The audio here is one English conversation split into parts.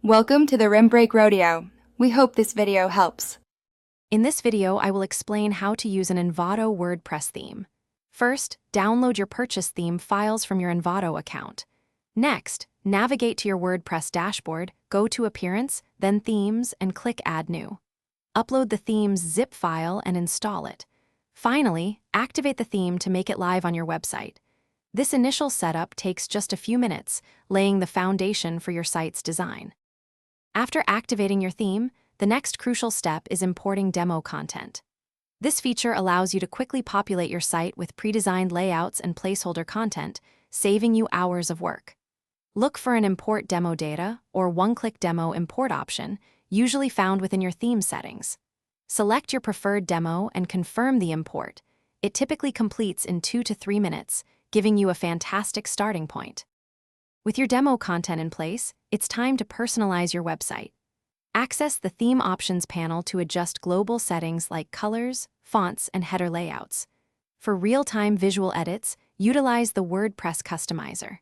Welcome to the Rim Break Rodeo. We hope this video helps. In this video, I will explain how to use an Envato WordPress theme. First, download your purchase theme files from your Envato account. Next, navigate to your WordPress dashboard, go to Appearance, then Themes, and click Add New. Upload the theme's zip file and install it. Finally, activate the theme to make it live on your website. This initial setup takes just a few minutes, laying the foundation for your site's design. After activating your theme, the next crucial step is importing demo content. This feature allows you to quickly populate your site with pre-designed layouts and placeholder content, saving you hours of work. Look for an Import Demo Data or One-Click Demo Import option, usually found within your theme settings. Select your preferred demo and confirm the import. It typically completes in 2 to 3 minutes, giving you a fantastic starting point. With your demo content in place, it's time to personalize your website. Access the Theme Options panel to adjust global settings like colors, fonts, and header layouts. For real-time visual edits, utilize the WordPress Customizer.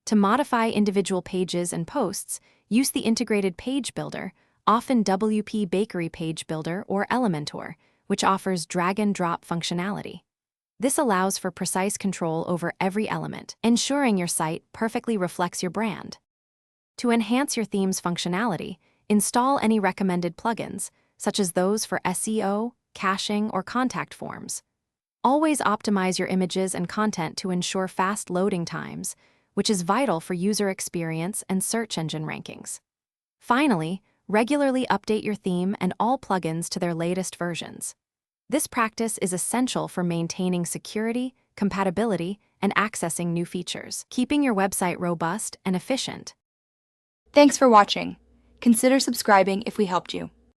To modify individual pages and posts, use the integrated page builder, often WP Bakery Page Builder or Elementor, which offers drag-and-drop functionality. This allows for precise control over every element, ensuring your site perfectly reflects your brand. To enhance your theme's functionality, install any recommended plugins, such as those for SEO, caching, or contact forms. Always optimize your images and content to ensure fast loading times, which is vital for user experience and search engine rankings. Finally, regularly update your theme and all plugins to their latest versions. This practice is essential for maintaining security, compatibility, and accessing new features, keeping your website robust and efficient. Thanks for watching. Consider subscribing if we helped you.